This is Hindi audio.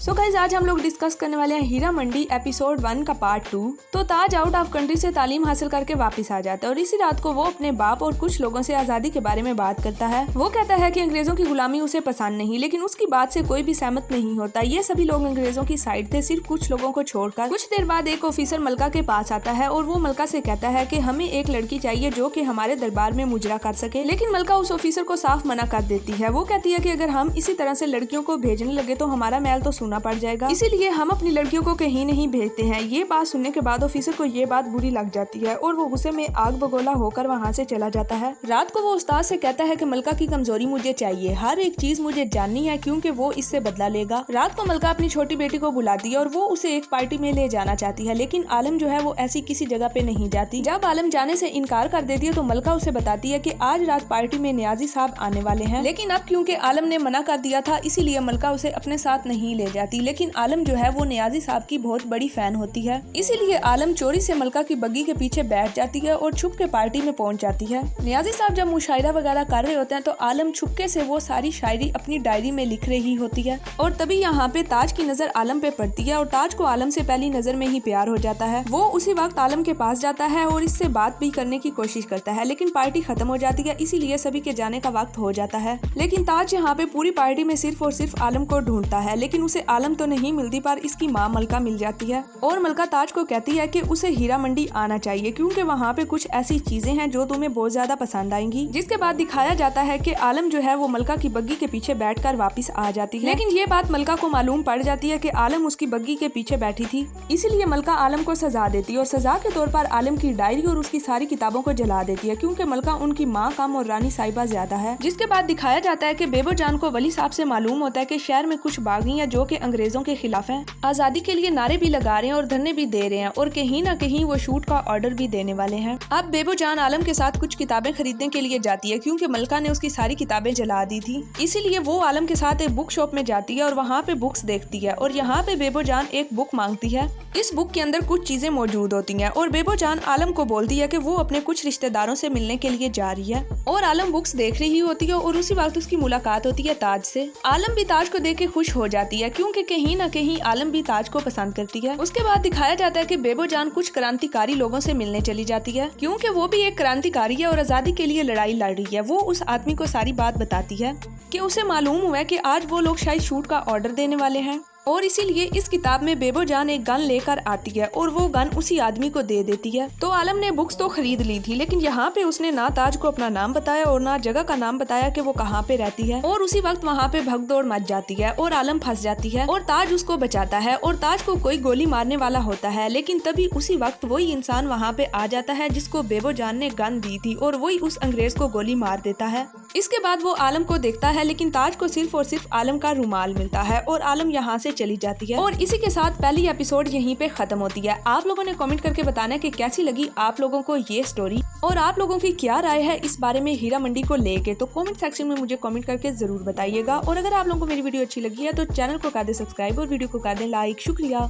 सो गाइस आज हम लोग डिस्कस करने वाले हैं हीरा मंडी एपिसोड 1 का पार्ट 2। तो ताज आउट ऑफ कंट्री से तालीम हासिल करके वापस आ जाता है और इसी रात को वो अपने बाप और कुछ लोगों से आजादी के बारे में बात करता है। वो कहता है कि अंग्रेजों की गुलामी उसे पसंद नहीं, लेकिन उसकी बात से कोई भी सहमत नहीं होता। ये सभी लोग अंग्रेजों की साइड थे, सिर्फ कुछ लोगों को छोड़कर। कुछ देर बाद एक ऑफिसर मलका के पास आता है और वो मलका से कहता है कि हमें एक लड़की चाहिए जो कि हमारे दरबार में मुजरा कर सके, लेकिन मलका उस ऑफिसर को साफ मना कर देती है। वो कहती है कि अगर हम इसी तरह से लड़कियों को भेजने लगे तो हमारा महल तो सूना पड़ जाएगा, इसीलिए हम अपनी लड़कियों को कहीं नहीं भेजते हैं। ये बात सुनने के बाद ऑफिसर को ये बात बुरी लग जाती है और वो गुस्से में आग बगोला होकर वहाँ से चला जाता है। रात को वो उस्ताद से कहता है कि मलका की कमजोरी मुझे चाहिए, हर एक चीज मुझे जाननी है क्योंकि वो इससे बदला लेगा। रात को मलका अपनी छोटी बेटी को बुलाती है और वो उसे एक पार्टी में ले जाना चाहती है, लेकिन आलम जो है वो ऐसी किसी जगह पे नहीं जाती। जब आलम जाने से इनकार कर देती है तो मलका उसे बताती है कि आज रात पार्टी में नियाजी साहब आने वाले हैं, लेकिन अब क्योंकि आलम ने मना कर दिया था इसीलिए मलका उसे अपने साथ नहीं ले जाती। लेकिन आलम जो है वो नियाजी साहब की बहुत बड़ी फैन होती है, इसीलिए आलम चोरी से मलका की बग्गी के पीछे बैठ जाती है और छुप के पार्टी में पहुंच जाती है। नियाजी साहब जब मुशायरा वगैरह कर रहे होते हैं तो आलम छुपके से वो सारी शायरी अपनी डायरी में लिख रही होती है और तभी यहाँ पे ताज की नजर आलम पे पड़ती है और ताज को आलम से पहली नजर में ही प्यार हो जाता है। वो उसी वक्त आलम के पास जाता है और इससे बात भी करने की कोशिश करता है, लेकिन पार्टी खत्म हो जाती है, इसीलिए सभी के जाने का वक्त हो जाता है। लेकिन ताज यहाँ पे पूरी पार्टी में सिर्फ और सिर्फ आलम को ढूंढता है, लेकिन उसे आलम तो नहीं मिलती पर इसकी माँ मलका मिल जाती है और मलका ताज को कहती है कि उसे हीरा मंडी आना चाहिए क्योंकि वहाँ पे कुछ ऐसी चीजें हैं जो तुम्हें बहुत ज्यादा पसंद आएंगी। जिसके बाद दिखाया जाता है कि आलम जो है वो मलका की बग्गी के पीछे बैठकर वापस आ जाती है, लेकिन ये बात मलका को मालूम पड़ जाती है कि आलम उसकी बग्गी के पीछे बैठी थी, इसीलिए मलका आलम को सजा देती है और सजा के तौर पर आलम की डायरी और उसकी सारी किताबों को जला देती है क्योंकि मलका उनकी माँ कम और रानी साहिबा ज्यादा है। जिसके बाद दिखाया जाता है कि बेबो जान को वली साहब से मालूम होता है कि शहर में कुछ बागी हैं जो कि अंग्रेजों के खिलाफ हैं, आजादी के लिए नारे भी लगा रहे हैं और धरने भी दे रहे हैं और कहीं ना कहीं वो शूट का ऑर्डर भी देने वाले हैं। अब बेबो जान आलम के साथ कुछ किताबें खरीदने के लिए जाती है क्योंकि मलका ने उसकी सारी किताबें जला दी थी, इसीलिए वो आलम के साथ एक बुक शॉप में जाती है और वहाँ पे बुक्स देखती है और यहाँ पे बेबो जान एक बुक मांगती है। इस बुक के अंदर कुछ चीजें मौजूद होती हैं और बेबो जान आलम को बोलती है कि वो अपने कुछ रिश्तेदारों से मिलने के लिए जा रही है और आलम बुक्स देख रही होती है और उसी वक्त उसकी मुलाकात होती है ताज से। आलम भी ताज को देख के खुश हो जाती है क्योंकि कहीं ना कहीं आलम भी ताज को पसंद करती है। उसके बाद दिखाया जाता है कि बेबो जान कुछ क्रांतिकारी लोगों से मिलने चली जाती है क्योंकि वो भी एक क्रांतिकारी है और आजादी के लिए लड़ाई लड़ रही है। वो उस आदमी को सारी बात बताती है कि उसे मालूम हुआ है कि आज वो लोग शायद शूट का ऑर्डर देने वाले हैं और इसीलिए इस किताब में बेबो जान एक गन लेकर आती है और वो गन उसी आदमी को दे देती है। तो आलम ने बुक्स तो खरीद ली थी, लेकिन यहाँ पे उसने ना ताज को अपना नाम बताया और ना जगह का नाम बताया कि वो कहाँ पे रहती है और उसी वक्त वहाँ पे भगदौड़ मच जाती है और आलम फंस जाती है और ताज उसको बचाता है और ताज को कोई गोली मारने वाला होता है, लेकिन तभी उसी वक्त वही इंसान वहाँ पे आ जाता है जिसको बेबो जान ने गन दी थी और वही उस अंग्रेज को गोली मार देता है। इसके बाद वो आलम को देखता है, लेकिन ताज को सिर्फ और सिर्फ आलम का रुमाल मिलता है और आलम यहाँ से चली जाती है और इसी के साथ पहली एपिसोड यहीं पे खत्म होती है। आप लोगों ने कमेंट करके बताना है कि कैसी लगी आप लोगों को ये स्टोरी और आप लोगों की क्या राय है इस बारे में हीरा मंडी को लेके, तो कमेंट सेक्शन में मुझे कमेंट करके जरूर बताइएगा। और अगर आप लोगों को मेरी वीडियो अच्छी लगी है तो चैनल को कर दे सब्सक्राइब और वीडियो को कर दे लाइक। शुक्रिया।